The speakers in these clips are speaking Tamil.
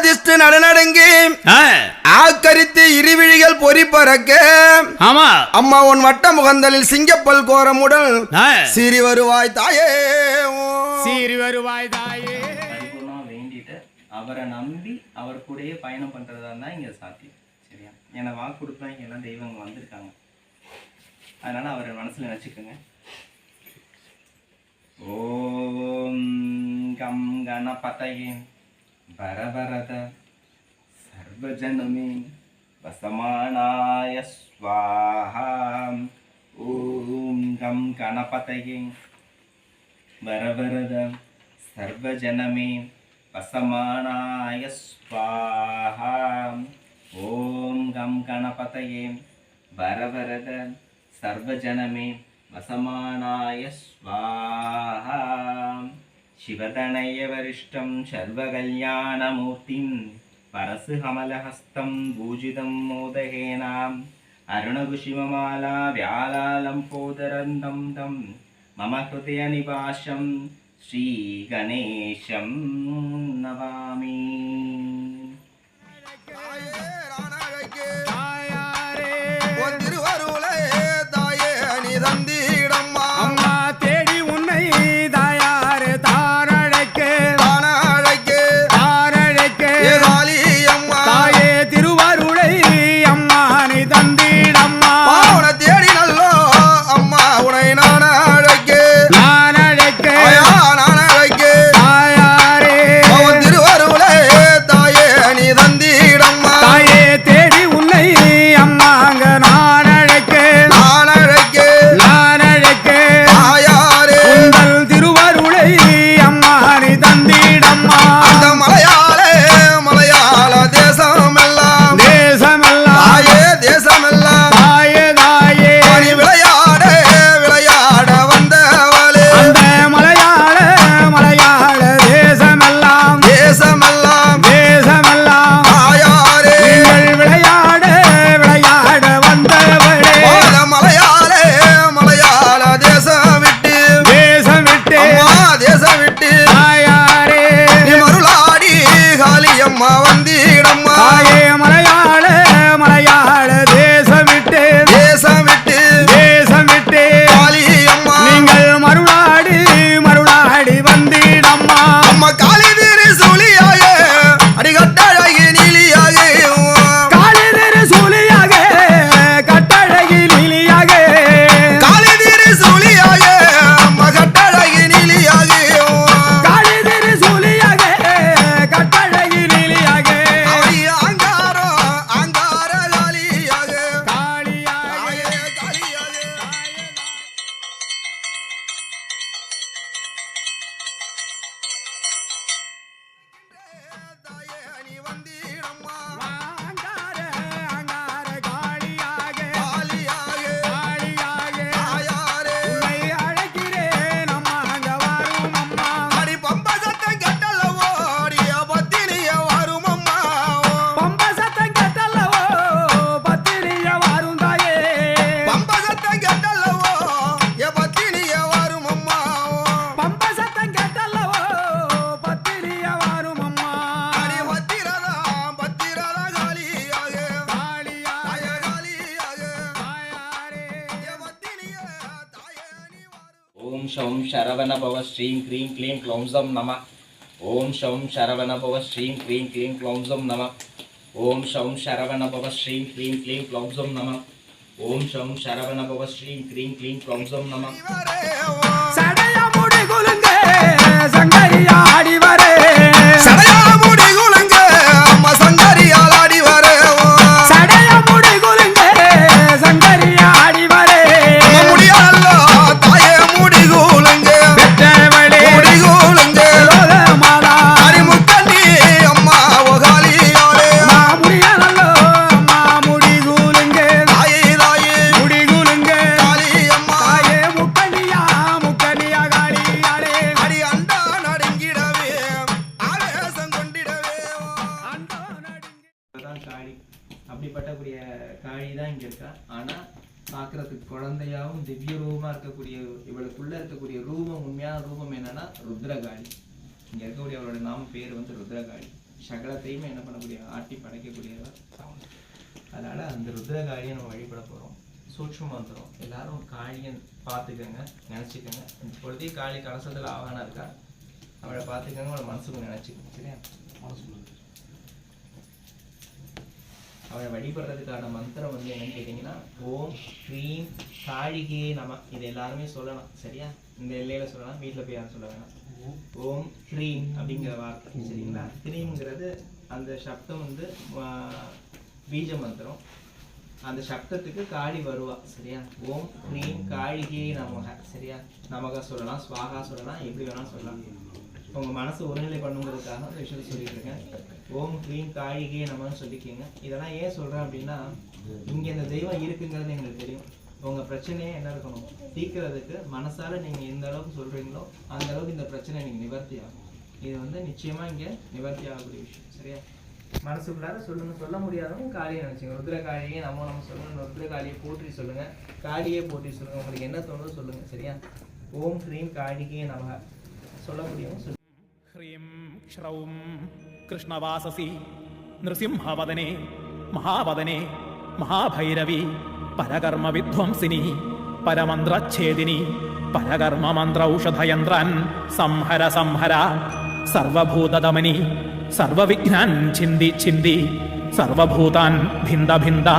திஷ்டு நடநடுங்கி ஆக்கரித்து இருவிழிகள் பொறி பறக்க ஆமா அம்மா உன் வட்ட முகந்தலில் சிங்கப்பல் கோரமுடல் சீறி வருவாய் தாயே சீறி வருவாய் தாயே வேண்டிட்டு அவரை நம்பி அவர் கூடயே பயணம் பண்றதா இருந்தா இங்க சாத்தியம். சரியா? ஏன்னா வாக்கு கொடுத்தா இங்க எல்லாம் தெய்வங்கள் வந்திருக்காங்க. அதனால அவரை மனசுல நினைச்சுக்கோங்க. ஓம் கம் கணபதயே பரபரத சர்வஜனமே வசமானாய ஸ்வாஹா. ஓம் கம் கணபதயே பரபரத சர்வஜனமே வசமானாய ஸ்வாஹா. ஓம் கம் கணபதயே பரபரத சர்வஜனமே வசமானாய ஸ்வாஹா. சிவதனய வரிஷ்டம் சர்வகல்யாணமூர்த்திம் பரசுகமலஹஸ்தம் பூஜிதம் மோதகேனாம் அருணகுஷிமமாலா வியாலாலம்போதரந்தம் தம் மம ஹிருதய நிவாசம் ஸ்ரீ கணேசம் நவாமி. ஓம் ஷம் சரவண பவ ஸ்ரீம் க்ரீம் க்ளீம் க்ளௌம்சம் நம. ஓம் ஷம் சரவண பவ ஸ்ரீம் க்ரீம் க்ளீம் க்ளௌம்சம் நம. ஓம் ஷம் சரவண பவ ஸ்ரீம் க்ரீம் க்ளீம் க்ளௌம்சம் நம. ஓம் ஷம் சரவண பவ ஸ்ரீம் க்ரீம் க்ளீம் க்ளௌம்சம் நம. சடையா முடி குலுங்க சங்கரியா ஆடி வரே. சடையா முடி குலுங்க அம்மா சங்கரியால் ஆடி வரே. சடையா முடி குலுங்க சங்கரியா ஆடி வரே. முடியல்ல தாயே முடி குலுங்க பெற்றவளே முடி குலுங்க மாலா அரிமுக்கண்ணி அம்மா ஒகாலியாளே. முடியல்ல அம்மா முடி குலுங்க தாயே தாயே முடி குலுங்க காளி அம்மா தாயே முக்கனியா முக்கனியா காளியாளே. அடி அண்டா நடுங்கிடவே ஆவேசம் கொண்டிடவே அண்டோ நடுங்கி. இதுதான் காளி. அப்படிப்பட்டக்கூடிய காளி தான் இங்க இருக்கா. ஆனா பார்க்கறதுக்கு குழந்தையாவும் திவ்ய ரூபமா இருக்கக்கூடிய இவளுக்குள்ள இருக்கக்கூடிய ரூபம், உண்மையான ரூபம் என்னன்னா ருத்ரகாளி. இங்க இருக்கக்கூடிய அவளோட நாம பேர் வந்து ருத்ரகாளி. சகலத்தையும் என்ன பண்ணக்கூடிய ஆட்டி படைக்கக்கூடியவர். அதனால அந்த ருத்ர காளியை நம்ம வழிபட போகிறோம். சூட்சும மந்திரம் எல்லாரும் காளியன் பார்த்துக்கோங்க, நினச்சிக்கோங்க. இந்த பொழுதே காளி கலசத்தில் ஆவானா இருக்கா, அவளை பார்த்துக்கோங்க, அவளை மனசுக்கு நினச்சிக்கோங்க. சரியா? அவளை வழிபடுறதுக்கான மந்திரம் வந்து என்னன்னு கேட்டிங்கன்னா, ஓம் க்ரீம் காளிகே நம. இது எல்லாருமே சொல்லலாம். சரியா? இந்த எல்லையில் சொல்லலாம், வீட்டில் போய் யாரும் சொல்ல வேணாம். ஓம் க்ரீம் அப்படிங்கிற வார்த்தை. சரிங்களா? க்ரீம்ங்கிறது அந்த சப்தம் வந்து பீஜ மந்திரம். அந்த சப்தத்துக்கு காளி வருவா. சரியா? ஓம் க்ரீம் காளிகே நமக. சரியா? நமக சொல்லலாம், ஸ்வாகா சொல்லலாம், எப்படி வேணாலும் சொல்லலாம். உங்கள் மனசு ஒருநிலை பண்ணுங்கிறதுக்காக அந்த விஷயத்தை சொல்லிட்டு இருக்கேன். ஓம் க்ரீம் காளிகே நமன்னு சொல்லிக்கோங்க. இதெல்லாம் ஏன் சொல்கிறேன் அப்படின்னா, இங்கே இந்த தெய்வம் இருக்குங்கிறது எங்களுக்கு தெரியும். உங்கள் பிரச்சனையே என்ன இருக்கணும், தீர்க்கிறதுக்கு மனசால் நீங்கள் எந்த அளவுக்கு சொல்கிறீங்களோ அந்த அளவுக்கு இந்த பிரச்சனை நீங்கள் நிவர்த்தி ஆகும். இது வந்து நிச்சயமாக இங்கே நிவர்த்தி ஆகக்கூடிய விஷயம். சரியா? மனசுக்குள்ளார சொல்லுங்க. சொல்ல முடியாதவங்க காளியை நினைச்சுங்க. ருத்ர காளியே நம்ம சொல்லணும். ருத்ர காளியை போற்றி சொல்லுங்க, காளியே போற்றி சொல்லுங்க. உங்களுக்கு என்ன தோணுதோ சொல்லுங்க. சரியா? ஓம் ஹ்ரீம் காளிகே நமக. சொல்ல முடியும் சொல்லுங்க. ஹ்ரீம் க்ஷ்ரௌம் கிருஷ்ணவாசசி நிருசிம்ஹவதனே மகாவதனே மகாபைரவி பரகர்ம வித்வம்சினி பரமந்திரச்சேதினி பரகர்ம மந்திரௌஷധയന്ത്രാൻ സംഹര സംഹര സർവഭൂതദമനി സർവവിഘ്നാൻ ഛിന്ദി ഛിന്ദി സർവഭൂതാൻ ഭിന്ദ ഭിന്ദ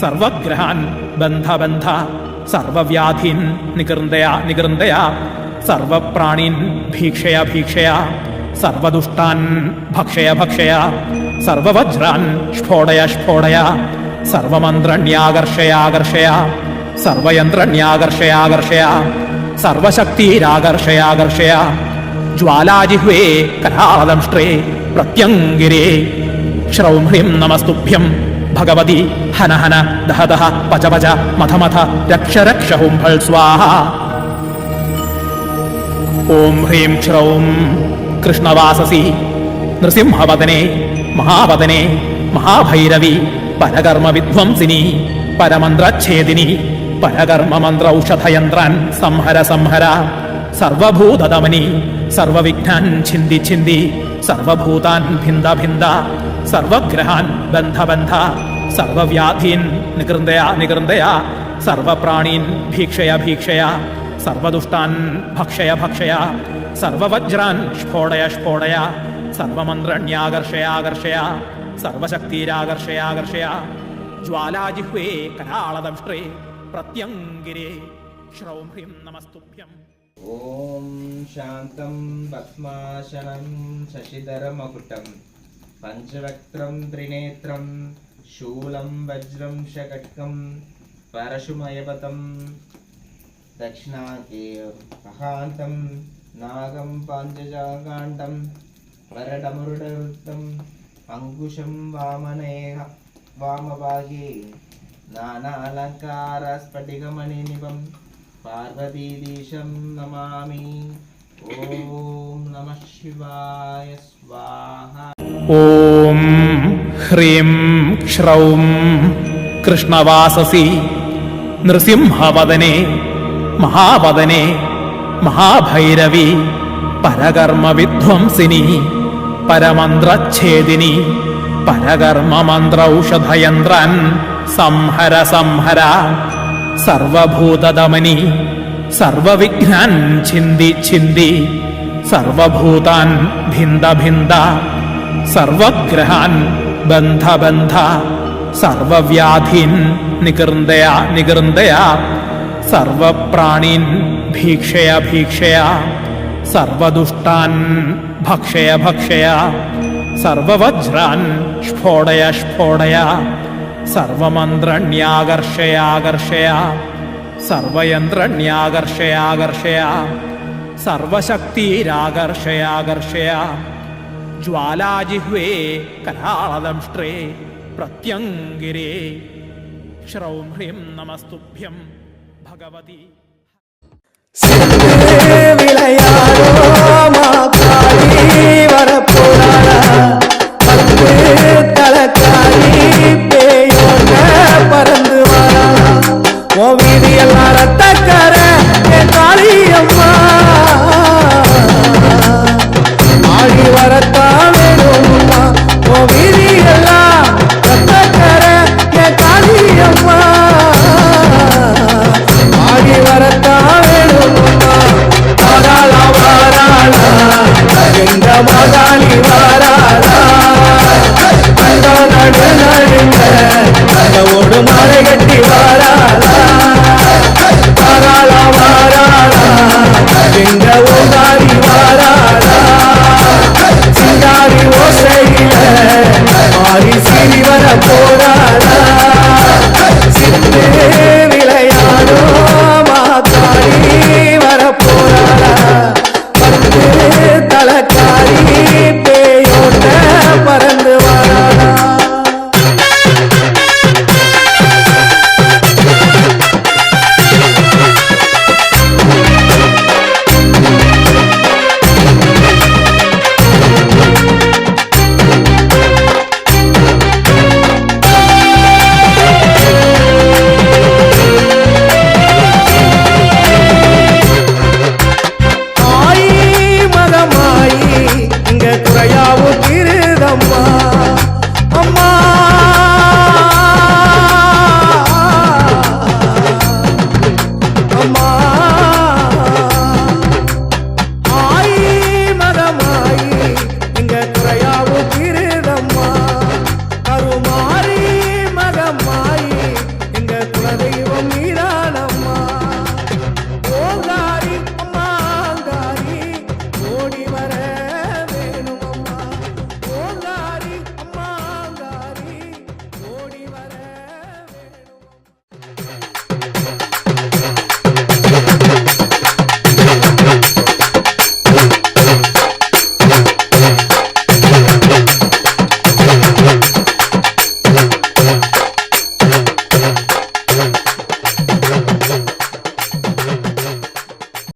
സർവഗ്രഹാൻ ബന്ധ ബന്ധ സർവവ്യാധീൻ നികൃന്ദയ നികൃന്ദയ സർവപ്രാണീൻ ഭീക്ഷയ ഭീക്ഷയ സർവദുഷ്ടാൻ ഭക്ഷയ ഭക്ഷയ സർവവജ്രാൻ സ്ഫോടയ സ്ഫോടയ സർവമന്ത്രണ്യാകർഷയാകർഷയ സർവയന്ത്രണ്യാകർഷയാകർഷയ സർവശക്തിരാകർഷയാകർഷയ ജ്വാലാജിഹ്വേ കരാളദംഷ്ട്രേ പ്രത്യംഗിരേ ശ്രൗം ഹ്രീം നമസ്തുഭ്യം ഭഗവതി ഹന ഹന ദഹ ദഹ പച പച മഥ മഥ രക്ഷ രക്ഷ ഹും ഫൾ സ്വാഹ. ഓം ഹ്രീം ശ്രൗം കൃഷ്ണവാസസി നൃസിംഹവദനേ മഹാവദനേ മഹാഭൈരവി പരകർമ്മ വിധ്വംസിനി പരമന്ത്രച്ഛേദിനി പരകർമ്മ മന്ത്രൗഷധയന്ത്രാൻ സംഹര സംഹര സർവഭൂതദമനി സർവവിഘ്നാൻ ഛിന്ദി ഛിന്ദി സർവഭൂതാൻ ഭിന്ദ ഭിന്ദ സർവഗ്രഹാൻ ബന്ധ ബന്ധ സർവവ്യാധീൻ നികൃന്ദയ നികൃന്ദയ സർവപ്രാണീൻ ഭീക്ഷയ ഭീക്ഷയ സർവദുഷ്ടാൻ ഭക്ഷയ ഭക്ഷയ സർവവജ്രാൻ സ്ഫോടയ സ്ഫോടയ സർവമന്ത്രണ്യാകർഷയാകർഷയ സർവശക്തിരാകർഷയാകർഷയ ജ്വാലാജിഹ്വേ കരാളദംഷ്ട്രേ പ്രത്യംഗിരേ ശ്രൗം ഹ്രീം നമസ്തുഭ്യം. ഓം ശാന്തം പദ്മാസനം ശശിധരമകുടം പഞ്ചവക്ത്രം ത്രിനേത്രം ശൂലം വജ്രം ശകട്കം പരശുമയപതം ദക്ഷിണാംഗേ മഹാന്തം നാഗം പാഞ്ചജാകാണ്ഡം വരടമരുടവൃത്തം അങ്കുശം വാമനേഹ വാമഭാഗേ നാനാലങ്കാര സ്ഫടികമണിനിഭം പാർവതീദീശം നമാമി. ഓം നമഃ ശിവായ സ്വാഹ. ഓം ഹ്രീം ശ്രൗം കൃഷ്ണവാസസി നൃസിംഹവദനേ മഹാവദനേ മഹാഭൈരവി പരകർമ്മ വിധ്വംസിനി പരമന്ത്രച്ഛേദിനി പരകർമ്മ മന്ത്രൗഷധയന്ത്രാൻ സംഹര സംഹര സർവഭൂതദമനി സർവവിഘ്നാൻ ഛിന്ദി ഛിന്ദി സർവഭൂതാൻ ഭിന്ദ ഭിന്ദ സർവഗ്രഹാൻ ബന്ധ ബന്ധ സർവവ്യാധീൻ നികൃന്ദയ നികൃന്ദയ സർവപ്രാണീൻ ഭീക്ഷയ ഭീക്ഷയ സർവദുഷ്ടാൻ ഭക്ഷയ ഭക്ഷയ സർവവജ്രാൻ സ്ഫോടയ സ്ഫോടയ സർവമന്ത്രണ്യാകർഷയാകർഷയ സർവയന്ത്രണ്യാകർഷയാകർഷയ സർവശക്തിരാകർഷയാകർഷയ ജ്വാലാജിഹ്വേ കരാളദംഷ്ട്രേ പ്രത്യംഗിരേ ശ്രൗം ഹ്രീം നമസ്തുഭ്യം ഭഗവതി. பறந்து வாரா வீதி எல்லாரும்